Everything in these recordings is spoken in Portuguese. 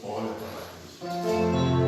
Olha para Cristo.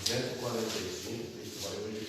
203. Isso vai hoje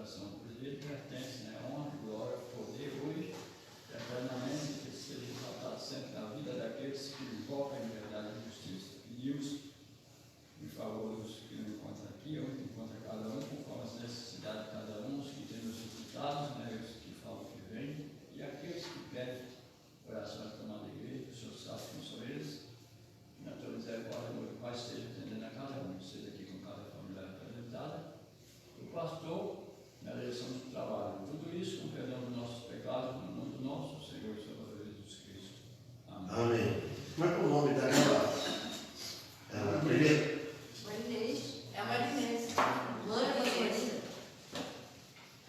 coração, pois ele pertence, né? Honra, glória, poder, hoje e eternamente, que seja exaltado sempre na vida daqueles que invocam em verdade e justiça. Pedimos em favor dos que não encontram aqui, onde encontra cada um, conforme as necessidades de cada um, os que têm necessitados, né? Os que falam que vêm, e aqueles que pedem oração tomada da igreja, o Senhor sabe quem são eles. Na tua misericórdia, meu Pai, esteja atendendo a cada um, seja aqui com cada família representada, o pastor, na direção do trabalho. Tudo isso com perdão dos nossos pecados, no nome do nosso Senhor e Salvador Jesus Cristo. Amém. Amém. Como é que é o nome daquela? Ela primeiro? Marinês. É a Marinês. Marinês.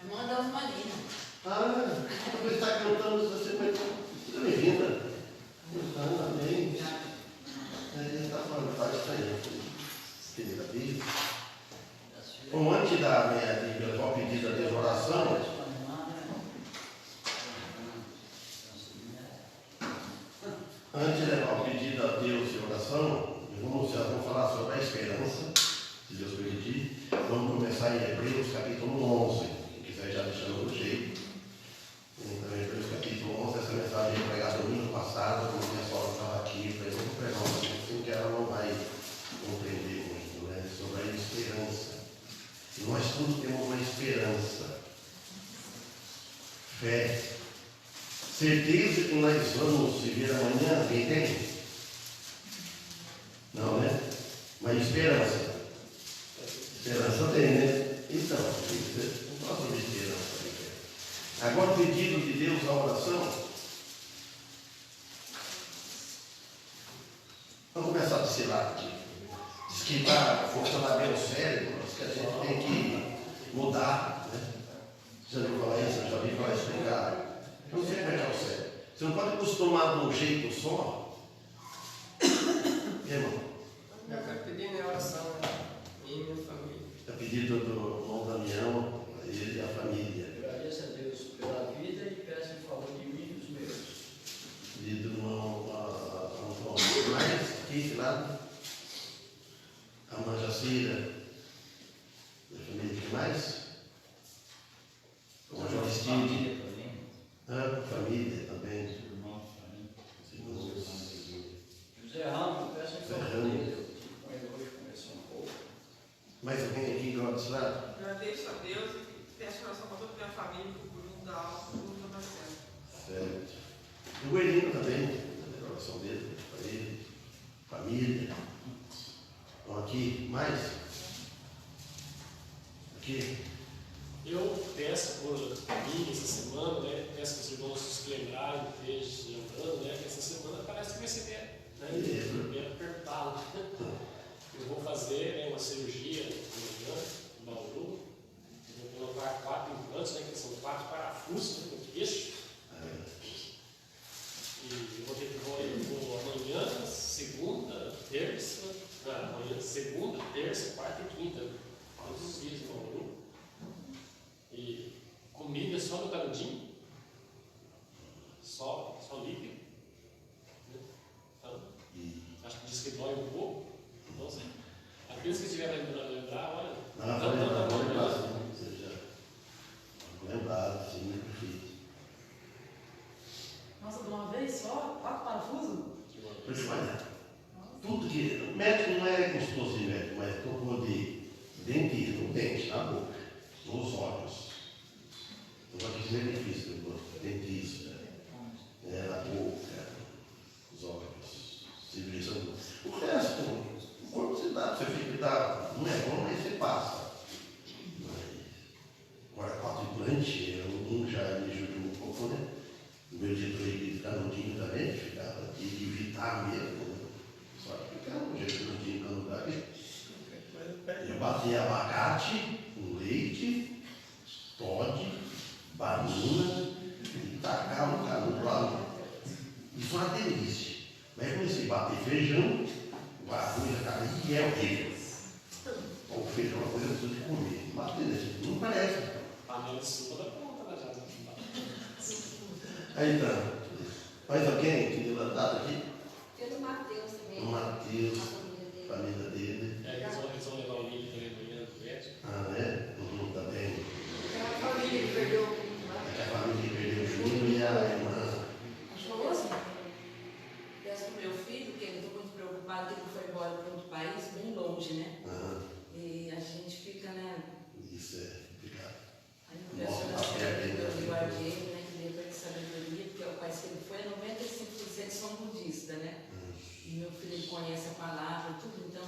É irmã da Marina. Ah, você está cantando, você vai. Seja bem-vinda. Amém. Ele está falando, está estranho. Querida Bíblia. Bom, antes da minha de levar o pedido de oração, antes de levar o pedido a Deus de oração, vamos falar sobre a esperança, se Deus permitir. Vamos começar em Hebreus capítulo 11. Quem quiser já deixando do jeito. Então, Hebreus capítulo 11, essa mensagem foi pregada domingo passado, quando minha sogra estava aqui. Eu falei, vamos pregar uma coisa assim que ela não vai compreender muito, né? Sobre a esperança. E nós todos temos uma esperança, fé, certeza que nós vamos viver amanhã. Alguém tem? Não, né? Mas esperança. Esperança tem, né? Então, não posso ter esperança. Agora o pedido de Deus à oração. Vamos começar desse lado aqui. Diz que está funcionando bem o cérebro, que a gente tem que mudar, né? Já ouviu falar isso? Já ouviu falar isso? Eu não sei como é que é o cérebro. Você não pode acostumar de um jeito só. Irmão? Eu quero pedir minha oração, minha família. É pedido do irmão Damião, ele e a família. Agradeço a Deus pela vida e peço em favor de mim e dos meus. Pedido do irmão mais, aqui, lado. A irmã Jacira, da família, que mais? O João Steve. Ah, família também. José Ramos, peço em favor dele. Com ele hoje conversou um pouco. Mais alguém aqui do outro lado? Agradeço a Deus e peço oração para toda a minha família, para o Bruno da Alfa, para o Bruno da Marcela. Certo. E o Goelino também, a oração dele, para ele, família. Então aqui, mais? Aqui. Eu peço por mim essa semana, né? Peço que os irmãos se lembrarem, estejam lembrando, né? Que essa semana parece que vai ser bem apertado. Eu vou fazer, né, uma cirurgia amanhã, em Bauru. Eu vou colocar 4 implantes, né? Que são 4 parafusos no queixo. E eu vou ter que vou amanhã, segunda, terça, quarta e quinta, todos os dias em Bauru. E comida só no canudinho, só líquido. Né? Então, acho que diz que dói um pouco. Então, assim, aqueles que estiverem lembrar, olha. Vou lembrar, sim. Vou lembrar, sim, perfeito. Nossa, de uma vez só? 4 parafusos? Pois olha, tudo que. O médico não é custoso de médico, mas tocou de dentista, no dente, na boca, nos olhos. Então, aqui é difícil, dentista, na boca, os olhos, civilização. O resto, o corpo você dá, você fica, não é bom, mas você passa. Agora, 4 implantes, um já me ajudou um pouco, né? O meu jeito de canudinho também, ficava de evitar mesmo, né? Só que ficava um jeito de canudinho no lugar. Eu batia abacate, com leite, Todd, banana, e tacava o canudo lá. Isso foi uma delícia. Mas eu comecei a bater feijão, o arroz, a carne, e é horrível. O feijão é uma coisa que eu preciso de comer. Bater, não parece. Panela de sopa da ponta, né? Já. Aí então, mais alguém que deu data aqui? Tem o Matheus também. O Matheus, A família dele. família dele. Eles vão levar o link também amanhã do médico. Ah, né? Tá bem. Tem uma conhece a palavra, tudo, então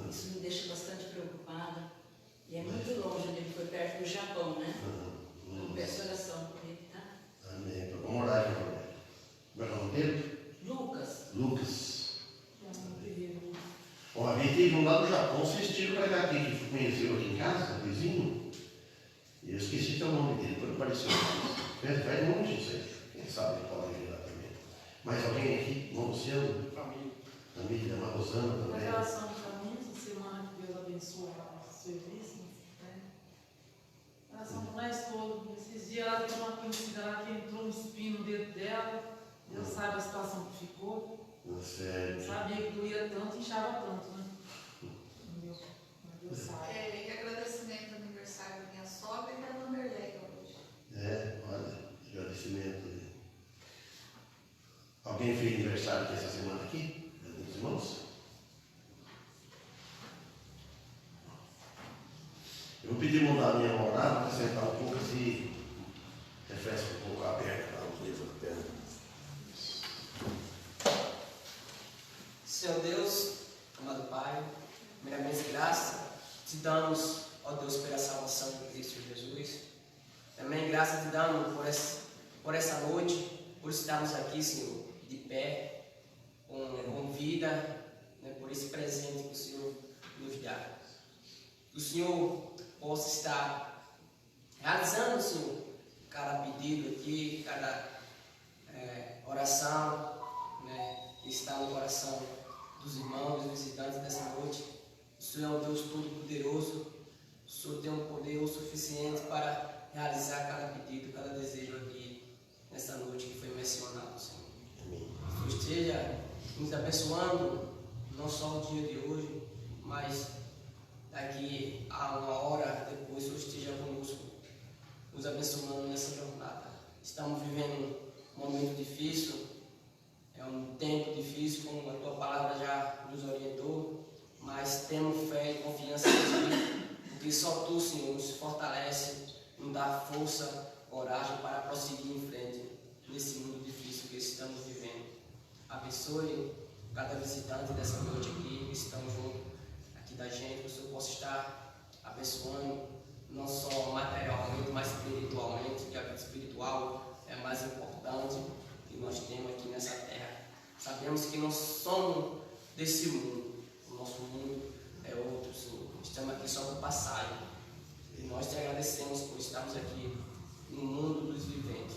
isso me deixa bastante preocupada. E é muito longe, onde ele foi perto do Japão, né? Eu peço oração por ele, tá? Amém. Então, vamos orar aqui, Roberto. Como é o nome dele? Lucas. Lucas. Ó, a gente teve um lá do Japão, vocês tiram para cá aqui, que conheceu aqui em casa, vizinho. E eu esqueci teu nome dele, quando apareceu. Faz longe isso aí. Quem sabe ele pode ajudar também. Mais alguém aqui? Irmão Luciano? Família, irmã Rosana Uma também. relação para mim, essa semana que Deus abençoe o serviço, né? Oração para nós todos. Esses dias ela teve uma conhecida lá que entrou um espinho dentro dela. Deus sabe a situação que ficou. Sério. Sabia que doía tanto, inchava tanto, né? Deus sabe. E agradecimento ao aniversário da minha sogra e da Vanderlei hoje. Olha, agradecimento. Alguém fez aniversário aqui essa semana aqui? Dos irmãos? Eu vou pedir mudar a minha moral para sentar um pouco assim, refresca um pouco a perna, para os livros da perna. Senhor Deus, amado Pai, primeiramente graça te damos, ó Deus, pela salvação de Cristo Jesus. Também graça te damos por essa noite, por estarmos aqui, Senhor, de pé, com vida, né, por esse presente que o Senhor nos dá. Que o Senhor possa estar realizando, Senhor, cada pedido aqui, cada oração, né, que está no coração dos irmãos, dos visitantes dessa noite. O Senhor é um Deus todo-poderoso. O Senhor tem um poder o suficiente para realizar cada pedido, cada desejo aqui nessa noite que foi mencionado, Senhor. Que o Senhor esteja nos abençoando, não só o dia de hoje, mas daqui a uma hora depois o Senhor esteja conosco, nos abençoando nessa jornada. Estamos vivendo um momento difícil, é um tempo difícil, como a tua palavra já nos orientou, mas temos fé e confiança em ti, porque só tu, Senhor, nos fortalece, nos dá força, coragem para prosseguir em frente nesse mundo difícil que estamos vivendo. Abençoe cada visitante dessa noite aqui, que estão junto aqui da gente, que o Senhor possa estar abençoando, não só materialmente, mas espiritualmente, que a vida espiritual é mais importante que nós temos aqui nessa terra. Sabemos que não somos desse mundo, o nosso mundo é outro, Senhor. Estamos aqui só para passagem. E nós te agradecemos por estarmos aqui no mundo dos viventes.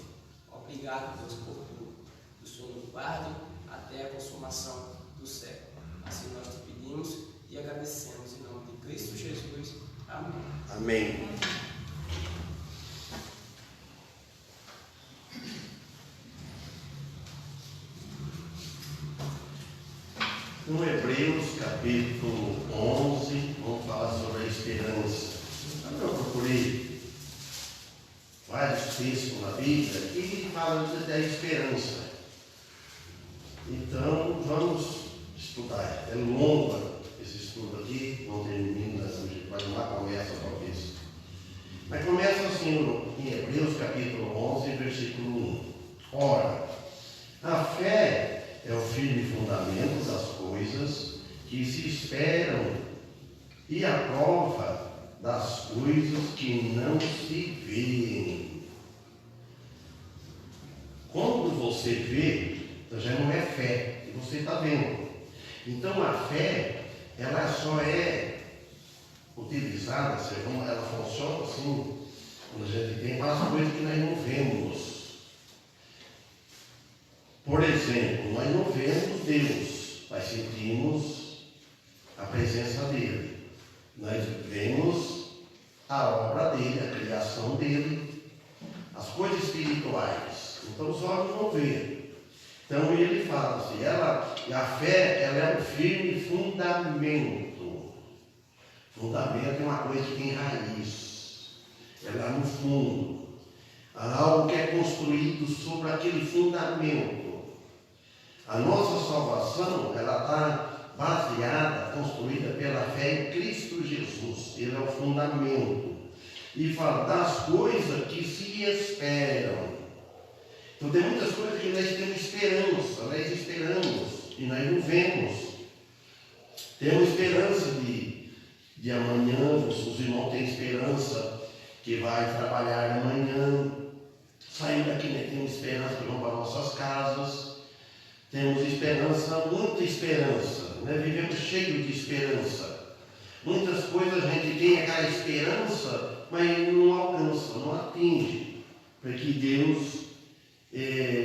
Obrigado, Deus, por tudo. Que o Senhor nos guarde até a consumação do século. Assim nós te pedimos e agradecemos em nome de Cristo Jesus. Amém. Amém. No Hebreus, capítulo 11, vamos falar sobre a esperança. Eu procurei vários textos na Bíblia que falam da esperança. Então, vamos estudar. É longo esse estudo aqui, não termina, mas lá começa talvez. Mas começa assim em Hebreus, capítulo 11, versículo 1. Ora, a fé é o firme fundamento das coisas que se esperam e a prova das coisas que não se veem. Quando você vê, já não é fé, e você está vendo. Então a fé, ela só é utilizada, ela funciona assim, quando a gente tem as coisas que nós não vemos. Por exemplo, nós não vemos Deus, mas sentimos a presença dele. Nós vemos a obra dele, a criação dele, as coisas espirituais. Então os olhos não veem. Então ele fala assim, a fé ela é um firme fundamento. Fundamento é uma coisa que tem raiz. Ela é no fundo. Algo que é construído sobre aquele fundamento. A nossa salvação, ela está baseada, construída pela fé em Cristo Jesus. Ele é o fundamento. E fala das coisas que se esperam. Então tem muitas coisas que nós temos esperança, nós esperamos. e nós não vemos. Temos esperança de amanhã, os irmãos têm esperança que vai trabalhar amanhã. Saindo daqui, né? Temos esperança que vão para nossas casas. Temos esperança, muita esperança, né? Vivemos cheios de esperança. Muitas coisas a gente tem aquela esperança, mas não alcança, não atinge, porque Deus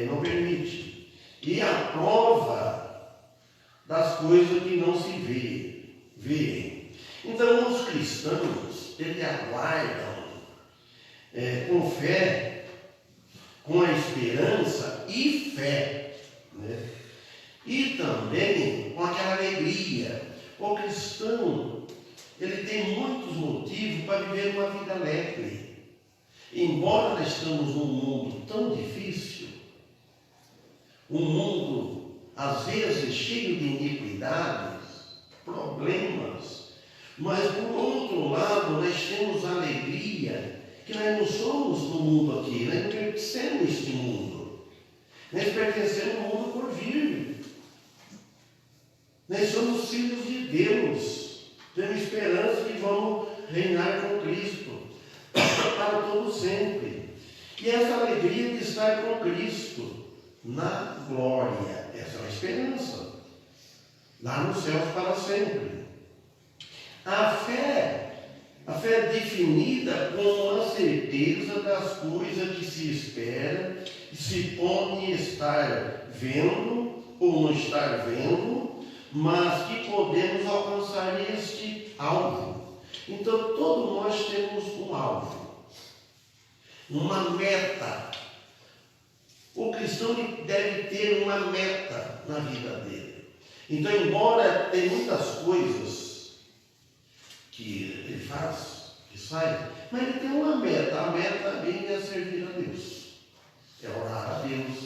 não permite. E a prova das coisas que não se vê. Então os cristãos, eles aguardam com fé, com a esperança e fé, né? E também com aquela alegria. O cristão, ele tem muitos motivos para viver uma vida alegre. Embora nós estamos num mundo tão difícil, um mundo às vezes cheio de iniquidades, problemas, mas por outro lado nós temos a alegria que nós não somos do mundo aqui, nós não pertencemos a este mundo, nós pertencemos ao mundo por vir. Nós somos filhos de Deus, temos esperança que vamos reinar com Cristo para todo sempre. E essa alegria de estar com Cristo na glória, essa é uma esperança, lá nos céus para sempre. A fé é definida como a certeza das coisas que se espera, que se pode estar vendo ou não estar vendo, mas que podemos alcançar este alvo. Então, todos nós temos um alvo, uma meta. O cristão deve ter uma meta na vida dele. Então, embora tenha muitas coisas que ele faz, que sai, mas ele tem uma meta. A meta dele é servir a Deus, é orar a Deus,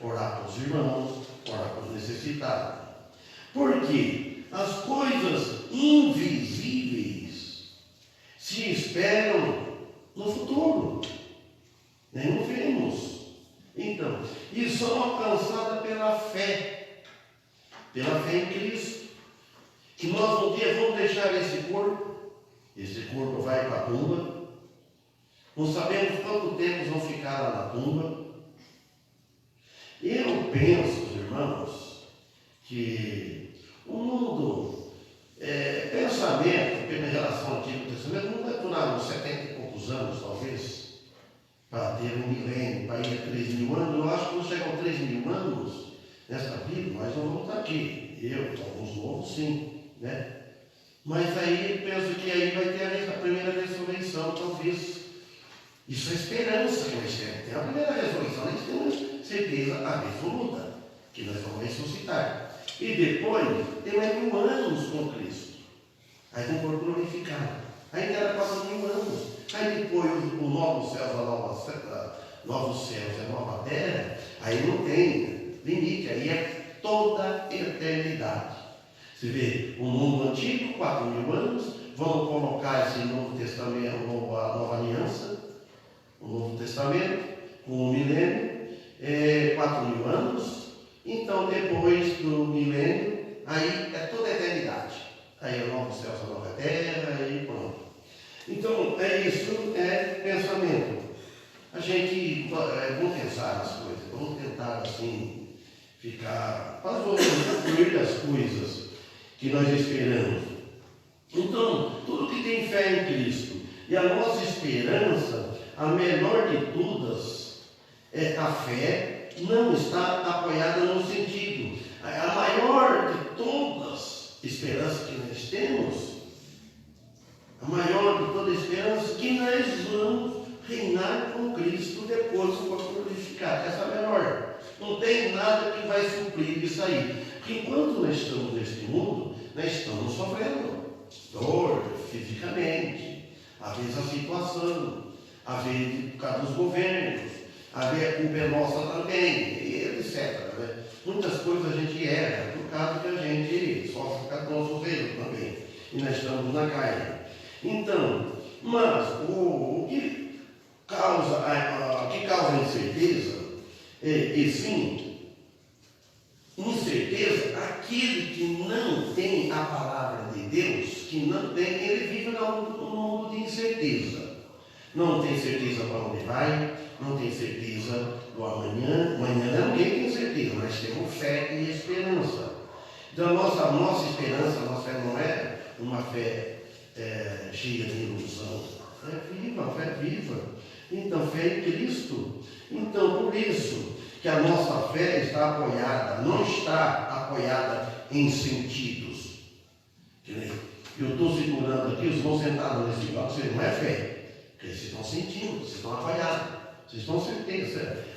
orar para os irmãos, orar para os necessitados. Porque as coisas invisíveis se esperam no futuro, nem não vemos. Então, e são alcançadas pela fé em Cristo. Que nós um dia vamos deixar esse corpo vai para a tumba, não sabemos quanto tempo vão ficar lá na tumba. Eu penso, irmãos, que o mundo, pensamento, em relação ao Antigo Testamento, não vai durar uns 70 e poucos anos, talvez, para ter um milênio, para ir a 3.000 anos. Eu acho que quando chegam 3.000 anos nessa vida, nós não vamos estar aqui. Alguns novos, sim, né? Mas aí, penso que aí vai ter a primeira ressurreição, talvez. Isso é esperança que nós temos. Tem a primeira ressurreição, nós temos certeza absoluta que nós vamos ressuscitar. E depois, tem mais 1.000 anos com Cristo. Aí tem um corpo glorificado. Aí era 4.000 anos. Aí depois, o novo céu, novos céus e a nova terra, aí não tem limite, aí é toda a eternidade. Você vê, o mundo antigo, 4.000 anos, vamos colocar esse Novo Testamento, a nova aliança, o Novo Testamento, com o milênio, 4.000 anos. Então, depois do milênio, aí é toda a eternidade. Aí é o novo céu, a nova terra, e pronto. Então, isso é pensamento. A gente, vamos pensar nas coisas, vamos tentar assim, ficar, concluir as coisas que nós esperamos. Então, tudo que tem fé em Cristo, e a nossa esperança, a menor de todas, a fé não está apoiada no sentido. A maior de todas esperanças que nós temos, a maior de toda esperança, que nós vamos reinar com Cristo depois que for glorificado. Essa é a menor. Não tem nada que vai suprir isso aí. Porque enquanto nós estamos neste mundo, nós estamos sofrendo dor fisicamente, às vezes a situação, às vezes por causa dos governos, às vezes a culpa é nossa também, e etc. Né? Muitas coisas a gente erra por causa que a gente sofre por causa do nosso erro também. E nós estamos na carne. Então, mas o que causa incerteza, e sim, incerteza certeza, aquele que não tem a palavra de Deus, que não tem, ele vive num mundo de incerteza. Não tem certeza para onde vai, não tem certeza do amanhã. Amanhã ninguém tem certeza, mas temos fé e esperança. Então, a nossa esperança, a nossa fé não é uma fé cheia de ilusão. É viva, a fé viva. Então, fé em Cristo. Então, por isso que a nossa fé está apoiada, não está apoiada em sentidos. Eu estou segurando aqui, os vão sentados nesse bloco, não é fé. Porque vocês estão sentindo, vocês estão apoiados, vocês estão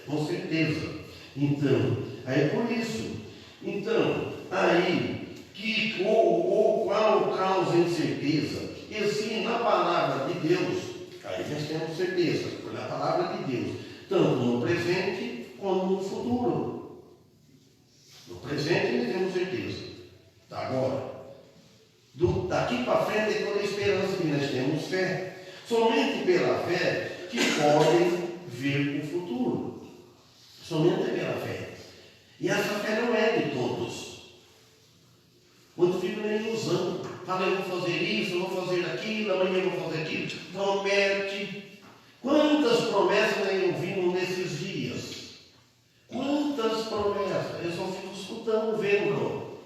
com certeza. Então, aí por isso. Então, aí, que ou qual causa incerteza? E sim, na palavra de Deus, aí nós temos certeza, na palavra de Deus, tanto no presente como no futuro. No presente nós temos certeza. Agora, daqui para frente é toda a esperança que nós temos fé. Somente pela fé que podem ver o futuro. Somente pela fé. E essa fé não é de todos. Quando fica na ilusão, fala, eu vou fazer isso, eu vou fazer aquilo, amanhã eu vou fazer aquilo, promete. Quantas promessas nós ouvimos nesses dias? Quantas promessas? Eu só fico escutando, vendo.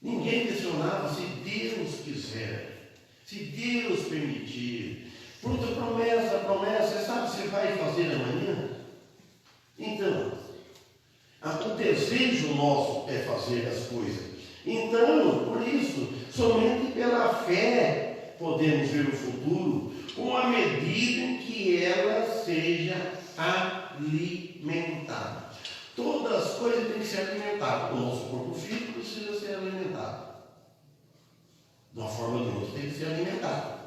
Ninguém questionava se Deus quiser. Se Deus permitir, pronto, promessa, sabe se vai fazer amanhã? Então, o desejo nosso é fazer as coisas. Então, por isso, somente pela fé podemos ver o futuro, com a medida em que ela seja alimentada. Todas as coisas têm que ser alimentadas. O nosso corpo físico precisa ser alimentado. De uma forma ou de outra tem que ser alimentado.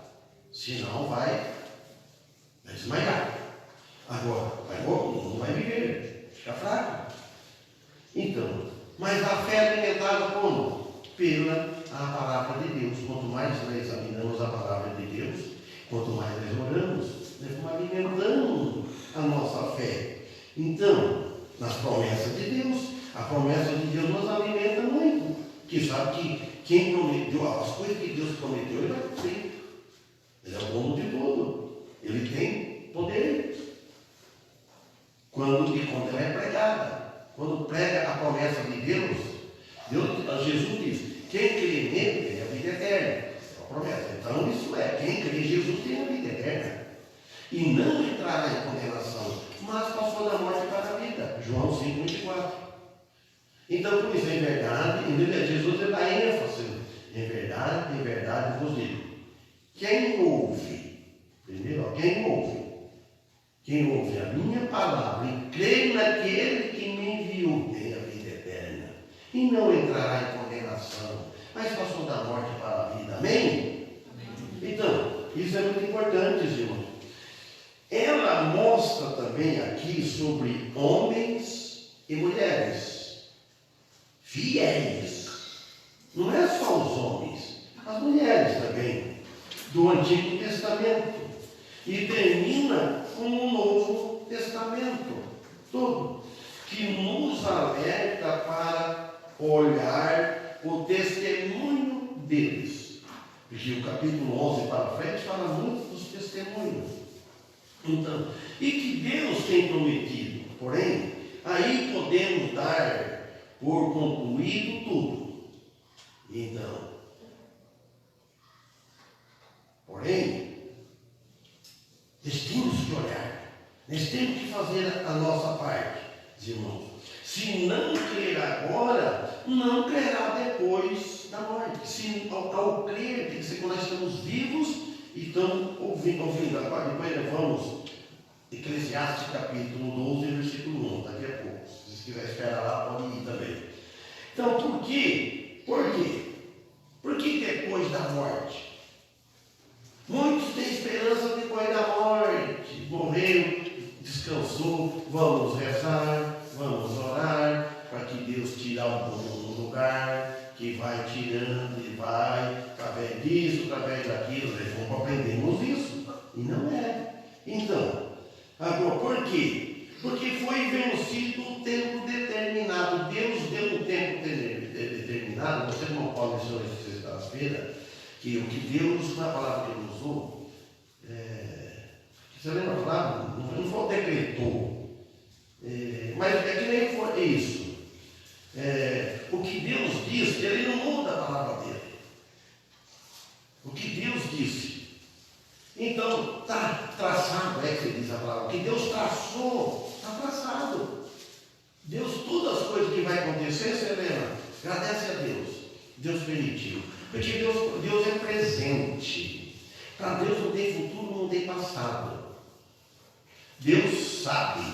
Senão vai desmaiar. Agora, não vai viver, fica fraco. Então, mas a fé é alimentada como? Pela a palavra de Deus. Quanto mais nós examinamos a palavra de Deus, quanto mais nós oramos, nós vamos alimentando a nossa fé. Então, nas promessas de Deus, a promessa de Deus nos alimenta muito. Que sabe que quem prometeu, as coisas que Deus prometeu, ele vai cumprir. Ele é o dono de tudo. Ele tem poder. Quando ela é pregada. Quando prega a promessa de Deus, Jesus diz, quem crê nele tem a vida eterna. É a promessa. Então isso é, quem crê em Jesus tem a vida eterna. E não entrará em condenação, mas passou da morte para a vida. João 5,24. Então, por isso, em verdade, Jesus dá ênfase. Em verdade vos digo. Quem ouve, primeiro, quem ouve a minha palavra e crê naquele que me enviou, tem a vida eterna. E não entrará em condenação, mas passou da morte para a vida. Amém? Então, isso é muito importante, irmão. Ela mostra também aqui sobre homens e mulheres fiéis. Não é só os homens, as mulheres também, do Antigo Testamento. E termina com o Novo Testamento todo, que nos alerta para olhar o testemunho deles. Porque o capítulo 11 para frente fala muito dos testemunhos. Então, e que Deus tem prometido, porém, aí podemos dar por concluído tudo. Então, porém, nós temos que olhar, nós temos que fazer a nossa parte, irmãos. Se não crer agora, não crerá depois da morte. Se ao crer, tem que ser quando nós estamos vivos e estamos ouvindo. Agora, depois vamos, Eclesiastes capítulo 12, versículo 1, daqui a pouco. Se vocês quiserem esperar lá, pode ir também. Então, por quê? Por quê? Por que depois da morte? Muitos têm esperança depois da morte. Morreu, descansou, vamos rezar, vamos orar, para que Deus tire algum lugar, que vai tirando e vai, através disso, através daquilo, nós vamos aprendemos isso. E não é. Então, agora, por quê? Porque foi vencido o tempo determinado. Deus deu um terça-feira, que o que Deus, na palavra que Ele usou, você lembra a palavra? Não foi o decretou, mas é que nem foi isso. O que Deus diz, Ele não muda a palavra dele. O que Deus disse. Então, está traçado, que diz a palavra. O que Deus traçou, está traçado. Deus, todas as coisas que vai acontecer, você lembra? Agradece a Deus. Deus permitiu. Porque Deus é presente. Para Deus não tem futuro, não tem passado. Deus sabe.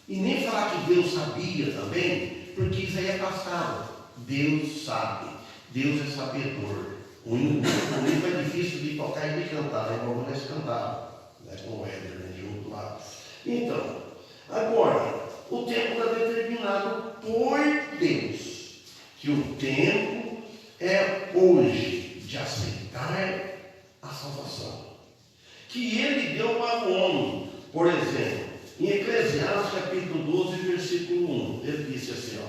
E nem falar que Deus sabia também, porque isso aí é passado. Deus sabe. Deus é sabedor. O único é difícil de tocar e de cantar, né? Como nós cantávamos, né? Com o Éder, né? Junto lá. Então, agora, o tempo está determinado por Deus. Que o tempo é hoje de aceitar a salvação. Que Ele deu para o homem. Por exemplo, em Eclesiastes capítulo 12, versículo 1, ele disse assim,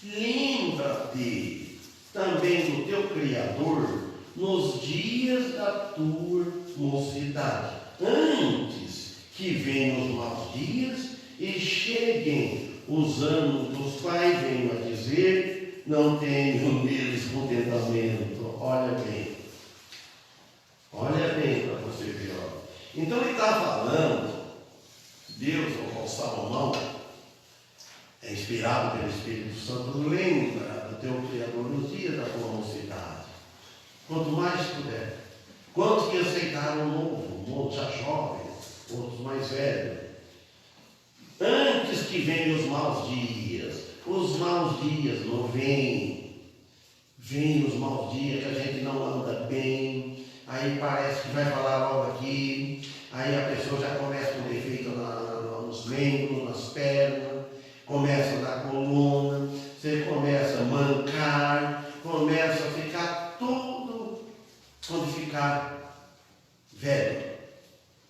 lembra-te também do teu Criador nos dias da tua mocidade, antes que venham os maus dias e cheguem os anos dos quais venho a dizer, não tenho neles contentamento. Olha bem para você ver. Então ele está falando, Deus, o Salomão, é inspirado pelo Espírito Santo, lembra do teu Criador nos dias da tua mocidade. Quanto mais puder. Quantos que aceitaram o novo, outros já jovens, outros mais velhos. Antes que venham os maus dias não vêm. Vêm os maus dias que a gente não anda bem, aí parece que vai falar logo aqui, aí a pessoa já começa com defeito nos membros, nas pernas, começa na coluna, você começa a mancar, começa a ficar tudo, quando ficar velho,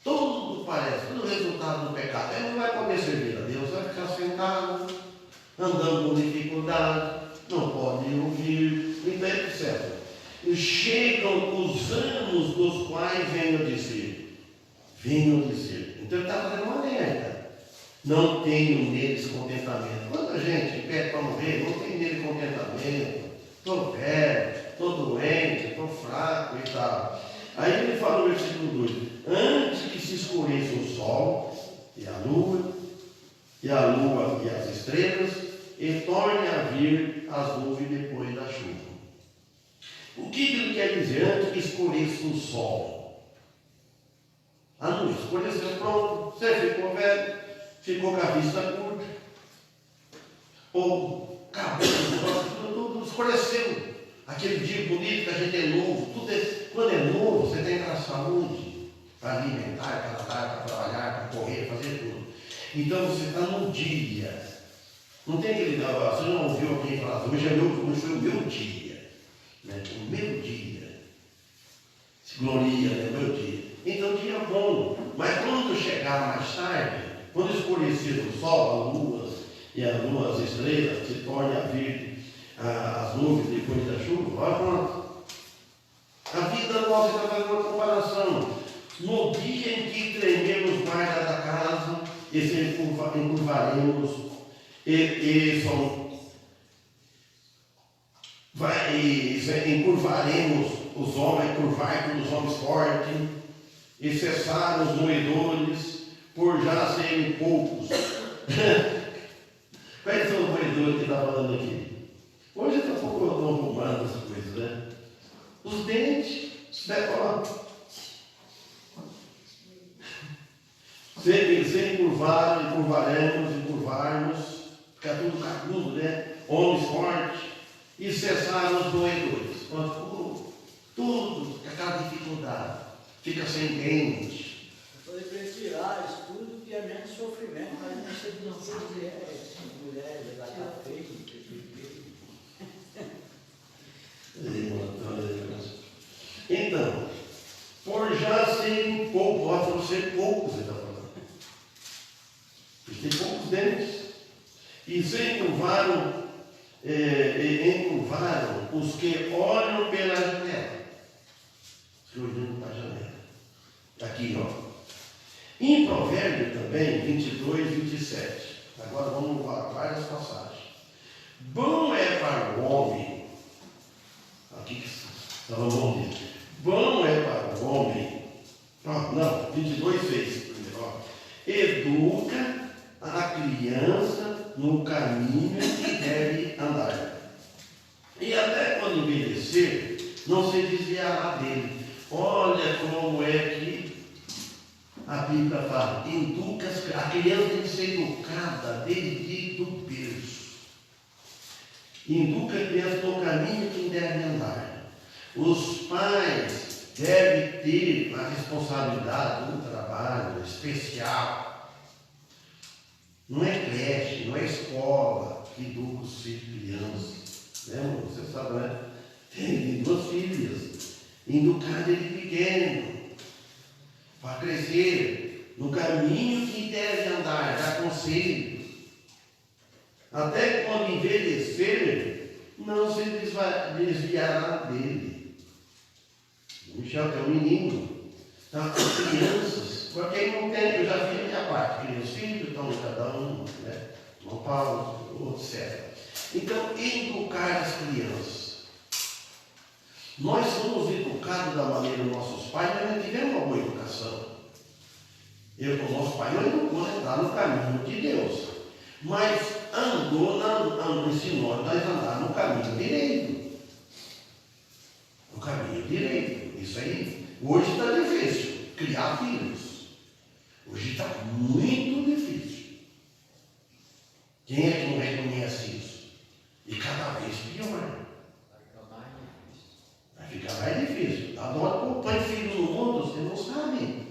tudo parece, tudo resultado do pecado. Ele não vai poder servir a Deus, vai ficar sentado, andando com dificuldade, não pode ouvir, então etc. E chegam os anos dos quais venho dizer. Então ele está fazendo uma alerta. Não tenho neles contentamento. Quanta gente pede para morrer, não tem nele contentamento. Estou velho, estou doente, estou fraco e tal. Aí ele fala no versículo 2: antes que se escureça o sol e a lua e as estrelas, e torne a vir as nuvens depois da chuva. O que ele quer dizer? Antes que escureça o sol. A luz escureceu, pronto, você ficou velho, ficou com a vista curta, ou cabelo, tudo escureceu. Aquele dia bonito que a gente é novo, quando é novo, você tem aquela saúde para alimentar, para andar, para trabalhar, para correr, fazer tudo. Então você está no dia. Não tem aquele, você não ouviu alguém falar, hoje foi o meu dia. Né? O meu dia. Se gloria, né? O meu dia. Então dia bom. Mas quando chegar mais tarde, quando escurecer o sol, a lua e as estrelas, se torne a vir as nuvens depois da chuva, olha pronto. A vida nossa está fazendo uma comparação. No dia em que trememos guarda da casa e se encurvaremos encurvaremos os homens, curvar os homens fortes, e cessar os moedores, por já serem poucos. Quais são os moedores que está falando aqui? Hoje está um pouco arrumando essas coisas, né? Os dentes, se encurvarmos, fica tudo cacudo, né? Homens fortes, e cessar os doedores. Tudo, com aquela dificuldade, fica sem dente. Foi retirar isso tudo, que é menos sofrimento, mas não sei de mulheres, lá está feio. Então, por já serem poucos, podem ser poucos, ele está falando. Eles têm poucos dentes. E se encurvaram encurvaram os que olham pela janela. Os que olham para a janela. Aqui, ó. Em Provérbio também, 22, 27. Agora vamos para várias passagens. Bom é para o homem. Aqui que Salomão diz. Bom é para o homem. Não, 22, 6. Educa a criança no caminho que deve andar. E até quando envelhecer, não se desviará dele. Olha como é que a Bíblia fala. Educa a criança tem que ser educada desde o berço. Educa a criança no caminho que deve andar. Os pais devem ter a responsabilidade, um trabalho especial. Não é creche, não é escola que educa os filhos de crianças. Né? Você sabe, né? Tem 2 filhas. Educar ele pequeno. Para crescer no caminho que deve andar, dar conselho. Até quando envelhecer, não se desviará dele. O Michel é um menino. Então, as crianças, porque quem não tem, eu já vi a minha parte, que meus filhos estão cada um, né? João Paulo, etc. Então, educar as crianças. Nós somos educados da maneira dos nossos pais, mas não tivemos uma boa educação. Eu, com o nosso pai, não educou a entrar no caminho de Deus. Mas ensinou nós a andar no caminho direito. No caminho direito. Isso aí. Hoje está difícil criar filhos. Hoje está muito difícil. Quem é que não reconhece isso? E cada vez pior. Vai ficar mais difícil. Agora, quando põe filhos no mundo, você não sabe.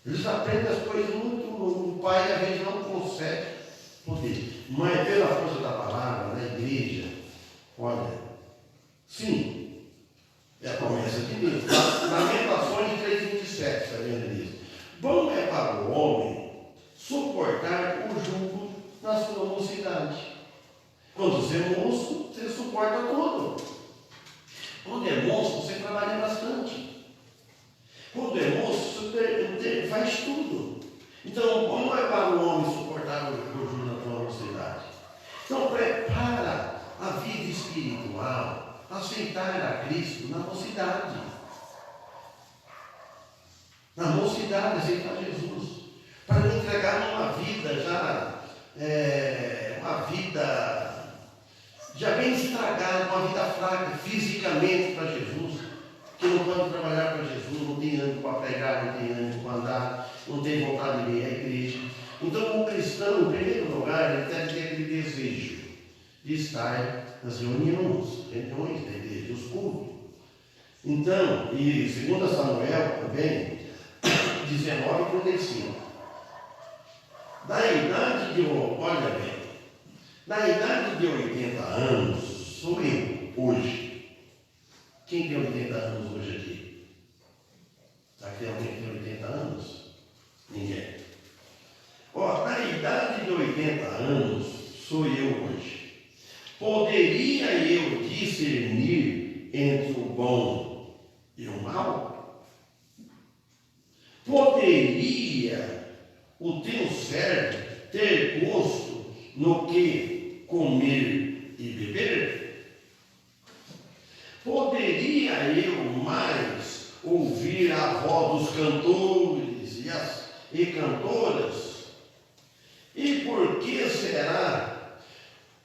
Eles aprendem as coisas muito. O pai, às vezes, não consegue poder. Mas, pela força da palavra, na igreja, olha, sim, é a promessa de Deus. Lamentações 3:27, está vendo isso? Bom é para o homem suportar o jugo na sua mocidade. Quando você é moço, você suporta tudo. Quando é moço, você trabalha bastante. Quando é moço, você faz tudo. Então, como é para o homem suportar o jugo na sua mocidade? Então, prepara a vida espiritual, aceitar a Cristo na mocidade. Na mocidade, aceitar Jesus. Para não entregar uma vida já, uma vida já bem estragada, uma vida fraca fisicamente para Jesus, que não pode trabalhar para Jesus, não tem ânimo para pregar, não tem ânimo para andar, não tem vontade de ir à igreja. Então, o cristão, em primeiro lugar, ele deve ter aquele desejo de estar nas reuniões da igreja, os cultos. Então, e 2 Samuel também, 19:35. Da idade de, olha bem, da idade de 80 anos, sou eu, hoje. Quem tem 80 anos hoje aqui? Será que tem alguém que tem 80 anos? Ninguém. Ó, da idade de 80 anos, sou eu hoje. Poderia eu discernir entre o bom e o mal? Poderia o teu servo ter gosto no que comer e beber? Poderia eu mais ouvir a voz dos cantores e cantoras? E por que será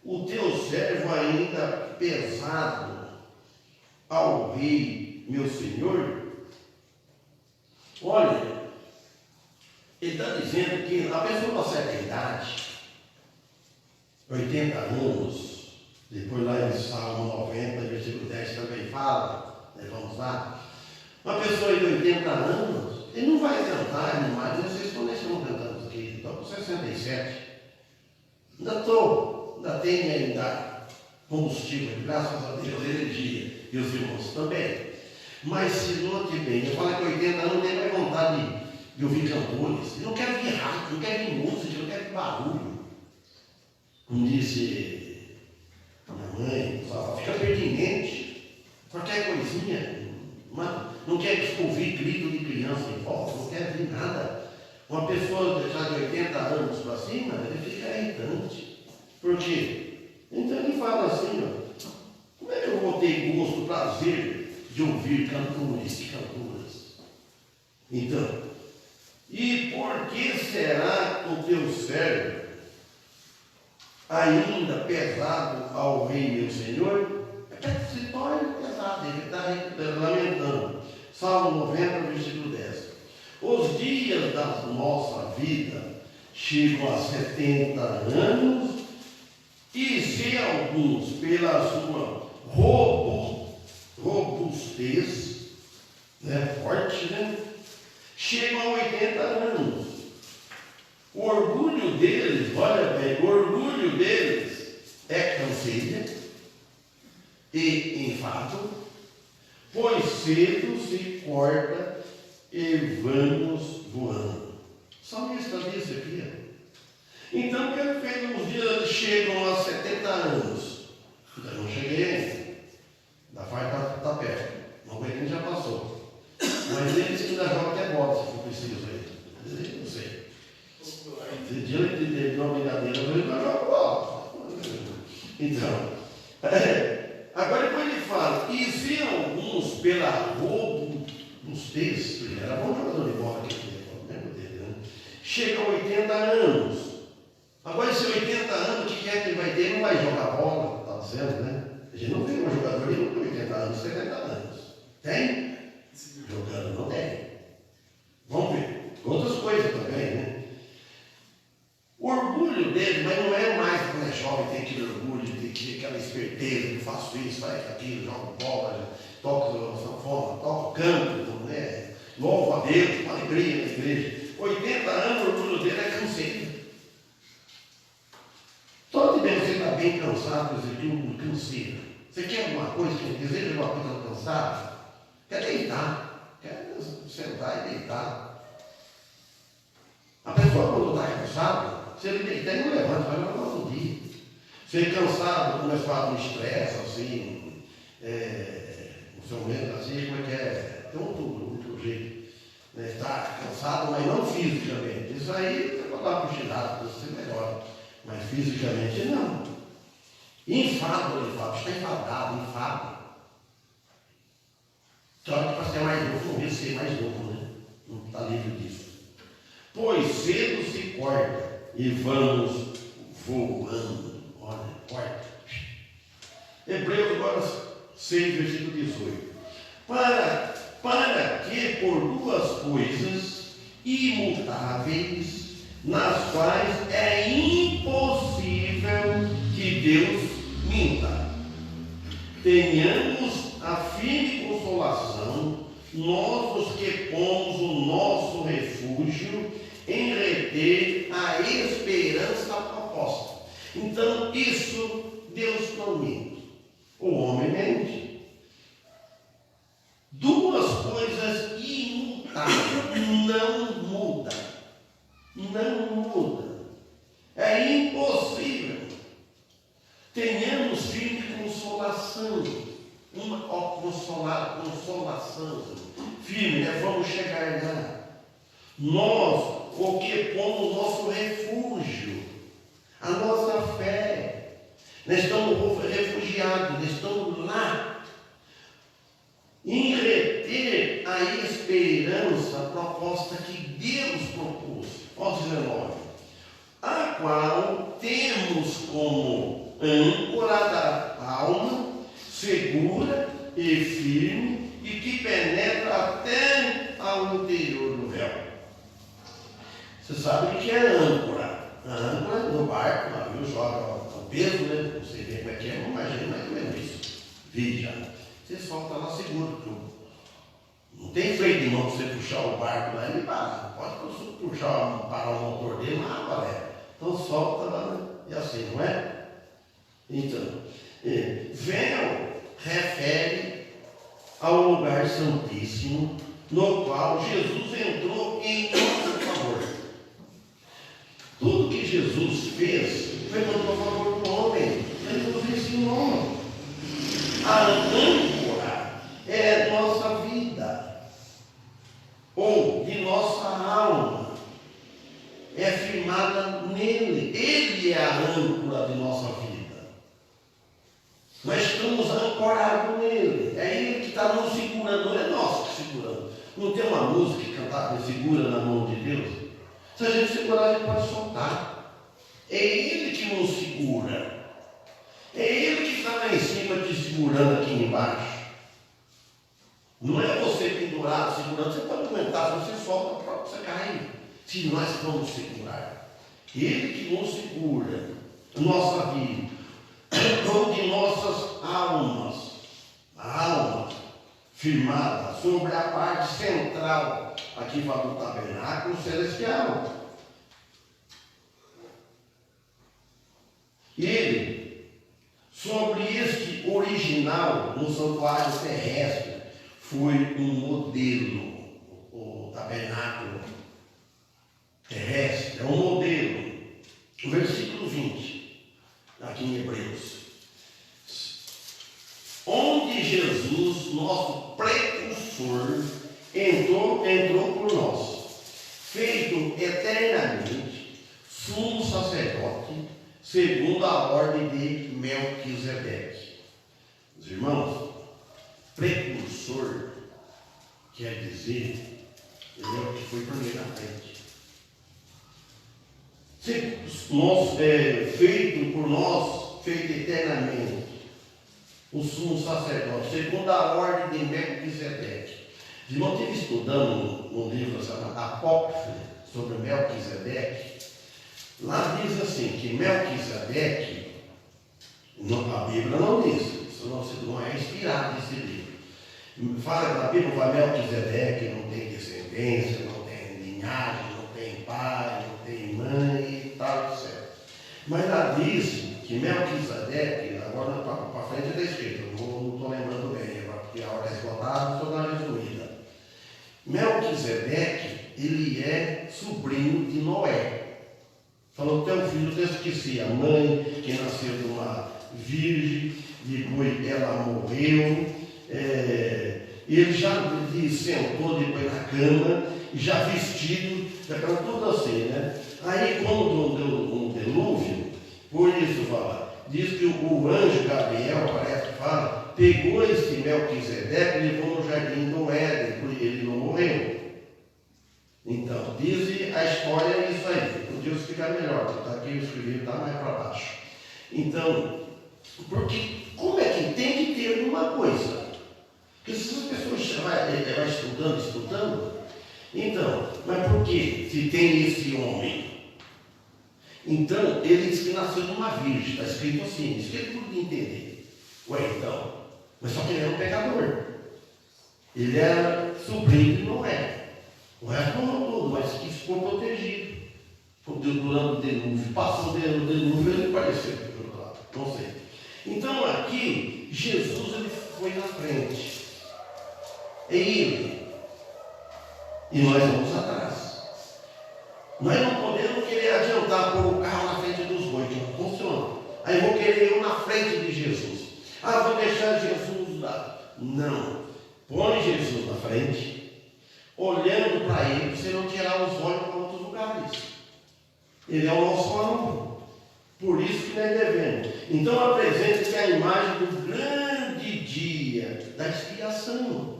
o teu servo ainda pesado ao rei, meu senhor? Olha, ele está dizendo que a pessoa com certa idade, 80 anos, depois lá em Salmo 90, versículo 10 também fala, né, vamos lá, uma pessoa de 80 anos, ele não vai cantar mais, vocês estão cantando aqui, estou com 67, ainda tenho ainda combustível, graças a Deus, energia, e os irmãos também. Mas se note bem, eu falo que 80 anos não tem mais vontade de ouvir cantores, ele não quer ouvir rádio, não quer ouvir música, não quer ouvir barulho. Como disse minha mãe, fica pertinente. Qualquer coisinha, não quer ouvir grito de criança em volta, não quer ouvir nada. Uma pessoa já de 80 anos para cima, ele fica irritante. Por quê? Então ele fala assim, ó, como é que eu vou ter gosto, prazer de ouvir cantores e cantoras? Então, e por que será o teu cérebro ainda pesado ao rei meu Senhor? É que se torna pesado, ele está lamentando. Salmo 90, versículo 10. Os dias da nossa vida chegam a 70 anos, e se alguns, pela sua robustez, forte, chegam a 80 anos. O orgulho deles, olha bem, o orgulho deles é canseira e enfado, pois cedo se corta e vamos voando. Salmista disse aqui. Então, o que ele fez nos dias chegam a 70 anos? Ainda não cheguei ainda. Da farta está perto. Não ele já passou. Mas eles que ainda jogam até bola, se for preciso aí. Não sei. Se dia ele de uma brincadeira, ele vai jogar bola. Então, agora depois ele fala, e se alguns pela robustez, ele era bom jogador de bola aqui, lembra dele, né? Chega a 80 anos. Agora, se 80 anos, o que é que ele vai ter? Ele não vai jogar bola, está dizendo, né? A gente não vê um jogador de 80 anos, 70 anos. Tem? Jogando não tem. Vamos ver. Outras coisas também, né? O orgulho dele, mas não é mais quando é jovem, tem aquele orgulho, tem aquela esperteza, que faço isso, faz aquilo, jogo bola, toco sanfona, toco canto, né? Louvo a Deus, com alegria na igreja. 80 anos, o orgulho dele é canseiro. Todo dia você está bem cansado, por exemplo, canseiro. Você quer alguma coisa, deseja alguma coisa cansada? Quer deitar, quer sentar e deitar. A pessoa, quando está cansada, se ele deitar, ele não levanta, vai levar um dia. Se ele cansado, começar um estresse, assim, o seu medo, assim, como é que é? Tem outro jeito. Está cansado, mas não fisicamente. Isso aí, você pode dar uma cochilada, você melhora. Mas fisicamente não. Enfado, ele fala, está enfadado, enfado. Só que para ser mais novo, não ser mais novo, né? Não está livre disso. Pois cedo se corta e vamos voando. Olha, corta. Hebreus agora 6, versículo 18. Para que por duas coisas imutáveis, nas quais é impossível que Deus minta, tenhamos a firme consolação, nós os que pomos o nosso refúgio em reter a esperança proposta. Então, isso Deus não mente. O homem mente. Duas coisas imutáveis, não muda. Não muda. É impossível. Tenhamos firme consolação. Consolação. Firme, vamos chegar lá. Nós, o que pomos o nosso refúgio, a nossa fé. Nós estamos refugiados, nós estamos lá. Em reter a esperança proposta que Deus propôs. Ó 19. A qual temos como âncora da alma, segura e firme, e que penetra até ao interior do véu. Você sabe o que é âncora? A âncora no barco, o navio joga o peso, né? Você vê como é que é, não imagina mais ou menos isso. Veja. Você solta lá seguro tudo. Não tem freio de mão para você puxar o barco lá e ele para. Pode puxar, parar o motor dele, mas água leva. Então solta lá, né? E assim, não é? Então, véu refere ao lugar santíssimo, no qual Jesus entrou em nosso favor. Tudo que Jesus fez foi a favor do homem. Ele nos ensinou. nele. Ele é a âncora de nossa vida. Nós estamos ancorados nele. É ele que está nos segurando, não é nós que seguramos. Não tem uma música que cantar que segura na mão de Deus? Se a gente segurar, ele pode soltar. É ele que nos segura. É ele que está lá em cima te segurando aqui embaixo. Não é você pendurado, segurando. Você pode aguentar, se você solta, próprio você cai. Se nós vamos segurar. Ele que nos segura. Nossa vida. Ou de nossas almas. A alma firmada sobre a parte central aqui do tabernáculo celestial. Ele, sobre este original no santuário terrestre, foi um modelo. O tabernáculo terrestre é um modelo. O versículo 20, aqui em Hebreus. Onde Jesus, nosso precursor, entrou por nós, feito eternamente sumo sacerdote, segundo a ordem de Melquisedeque. Os irmãos, precursor quer dizer, ele é o que foi primeiro na frente. Feito por nós, feito eternamente, o sumo sacerdote, segundo a ordem de Melquisedeque. Os irmãos estive estudando um livro chamado Apócrifo sobre Melquisedeque. Lá diz assim, que Melquisedeque, a Bíblia não diz, isso não é inspirado esse livro. Fala na Bíblia, vai Melquisedeque, não tem descendência, não tem linhagem, não tem pai, não tem mãe e tal, etc. Mas lá diz que Melquisedeque, agora para frente está escrito, não estou lembrando bem, porque a hora é esgotada, estou dando resumida. Melquisedeque, ele é sobrinho de Noé. Falou que teu filho, eu esqueci, a mãe que nasceu de uma virgem, depois ela morreu, ele já sentou depois na cama, já vestido, já estava tudo assim, né? Aí quando deu um dilúvio, por isso fala, diz que o anjo Gabriel, parece que fala, pegou esse Melquisedeque e levou no jardim do Éden, porque ele não morreu. Então, diz a história é isso aí. Podia explicar melhor, porque está aqui, eu escrevi, está mais para baixo. Então, porque como é que tem que ter uma coisa? Porque se as pessoas vai estudando, então, mas por que se tem esse homem? Então, ele diz que nasceu de uma virgem, está escrito assim, isso que ele podia entender. Ué, então, mas só que ele era um pecador. Ele era sobrinho de Noé. O resto morreu tudo, mas que ficou protegido. Durante o dilúvio, passou o dilúvio, ele apareceu do outro lado, não sei. Então aqui, Jesus ele foi na frente. É ele. E nós vamos atrás. Nós não podemos querer adiantar, pôr o carro na frente dos bois, que não funciona. Aí vou querer eu na frente de Jesus. Ah, vou deixar Jesus lá. Não. Põe Jesus na frente, olhando para ele, você não tirar os olhos para outros lugares. Ele é o nosso âmbito. Por isso que nós devemos. Então apresenta-se a imagem do grande dia da expiação.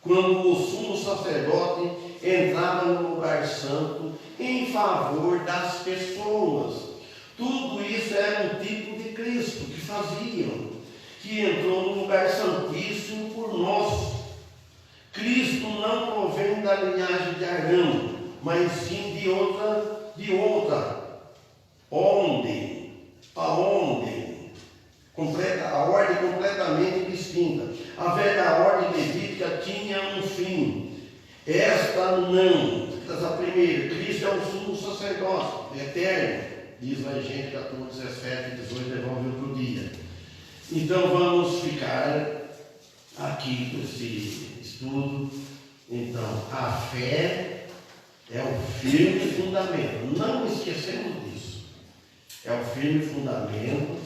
Quando o sumo sacerdote entrava no lugar santo em favor das pessoas. Tudo isso era um tipo de Cristo que faziam, que entrou no lugar santíssimo por nós. Cristo não provém da linhagem de Arão, mas sim de outra. Onde? A ordem completamente distinta. A velha ordem levítica tinha um fim. Esta não. Essa primeira, Cristo é o sumo sacerdote eterno. Diz lá em Gênesis 14, 17, 18, devolve outro dia. Então vamos ficar aqui com esse estudo. Então, a fé é o firme fundamento. Não esquecemos disso. É o firme fundamento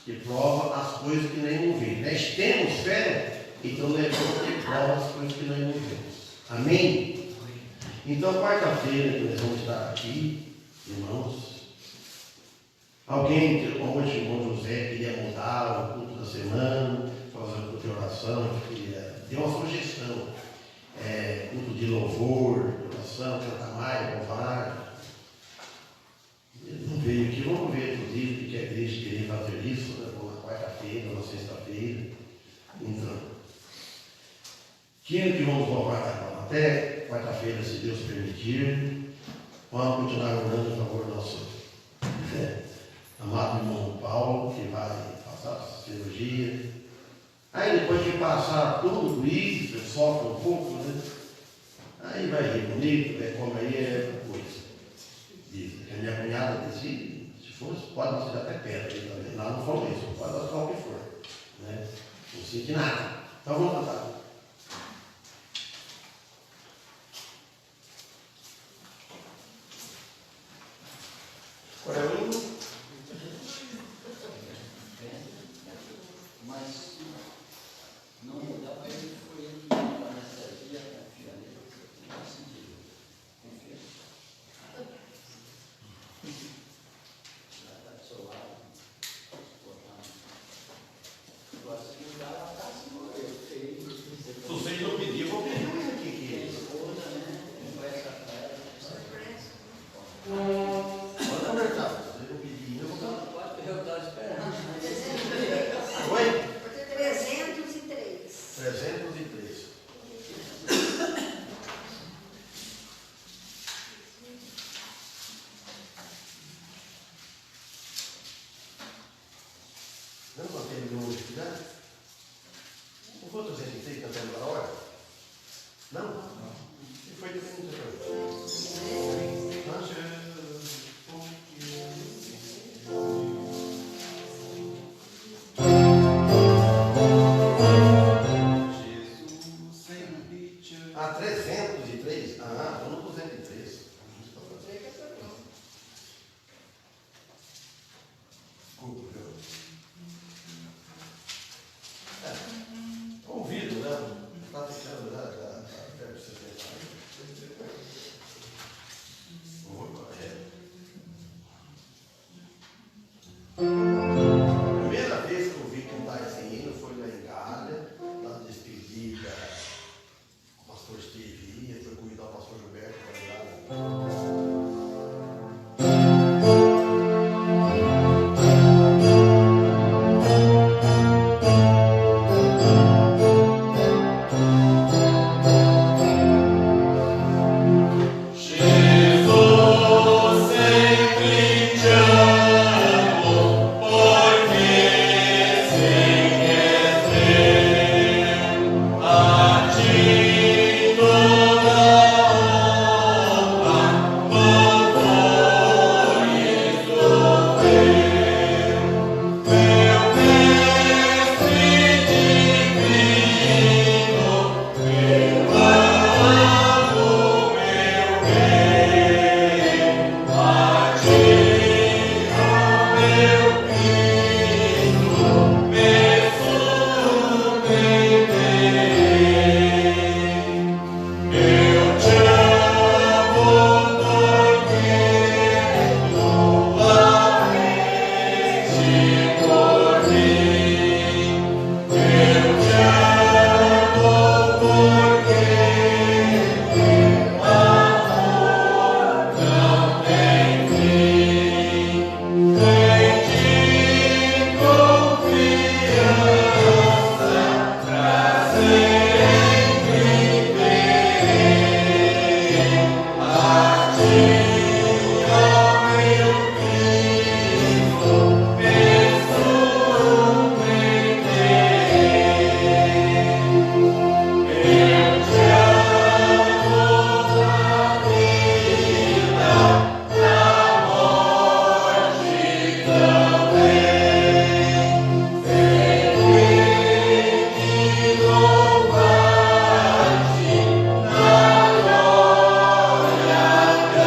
que prova as coisas que nem não vemos. Nós temos fé, então nós temos que prova as coisas que nós não vemos. Amém? Então, quarta-feira nós vamos estar aqui. Irmãos, alguém, como hoje o irmão José, queria mudar o culto da semana, fazer um culto de oração, deu uma sugestão, culto de louvor, de oração, cantar mais, louvar. Ele não veio aqui, vamos ver, inclusive, que a igreja queria fazer isso, né? Na quarta-feira, na sexta-feira. Então, quinta que vamos louvar até quarta-feira, se Deus permitir. Vamos continuar orando em favor do nosso amado irmão Paulo, que vai passar a cirurgia. Aí depois de passar tudo isso, ele sofre um pouco, né? Aí vai rir bonito, como aí é outra coisa. Diz que a minha cunhada disse, se fosse, pode ser até perto aí também. Lá não falou isso, pode dar o que for. Né? Não sente nada. Então vamos cantar. Mas não mudar para ele, foi ele que deu anestesia, confia nele, não faz sentido. Confia. Já está do seu lado, agora se mudar, ela está assim, morreu, feio. Se vocês não pedir, eu vou pedir um aqui. Tem esposa, né? Conversa com ela. Pode conversar, se vocês não pedirem, eu vou cantar. Pode perguntar, esperando. Oi? 303. 303. Não tem nenhuma dificuldade? Não foi 306 cantando na hora? Não? E foi de 303. Ah, 303? Ah, eu não 203. Desculpa, viu? Ouvido, né? Está ficando já perto de 60 anos. Muito correto. A primeira vez que eu vi cantar esse hino foi na Igália, na despedida. O pastor Steve ia, foi cuidar do pastor Gilberto para lá.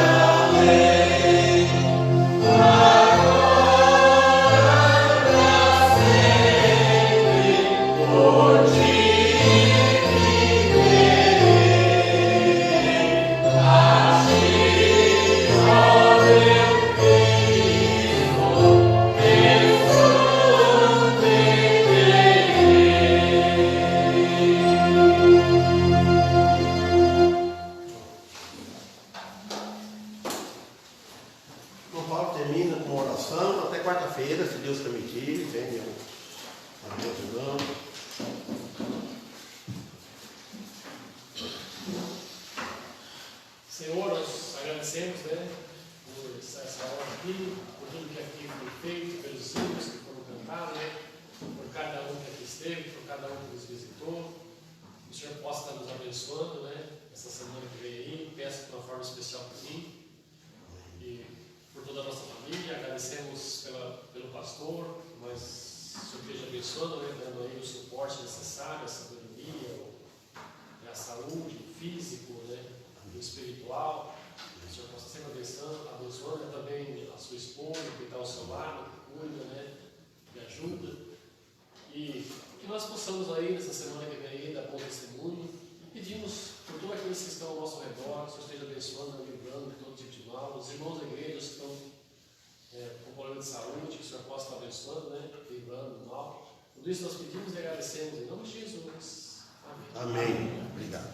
Glória só termina com uma oração até quarta-feira, se Deus permitir. Venham a Deus irmão. Senhor, nós agradecemos, né, por essa hora aqui, por tudo que aqui foi feito, pelos hinos que foram cantados, né, por cada um que aqui esteve, por cada um que nos visitou. Que o Senhor possa estar nos abençoando, né, essa semana que vem aí. Peço de uma forma especial por mim e por toda a nossa família. Agradecemos pelo pastor, mas o Senhor esteja abençoando, né, dando aí o suporte necessário, a sabedoria, a saúde, o físico, né, o espiritual. O Senhor possa sempre abençoando, né, também a sua esposa que está ao seu lado, que cuida, né, que ajuda. E que nós possamos aí, nessa semana que vem aí, dar bom testemunho. E pedimos por todos aqueles que estão ao nosso redor, que o Senhor esteja abençoando, livrando de todo tipo de mal. Os irmãos da igreja que estão com problema de saúde, que o Senhor possa estar abençoando, né, livrando do mal. Tudo isso nós pedimos e agradecemos em nome de Jesus. Amém. Amém. Obrigado.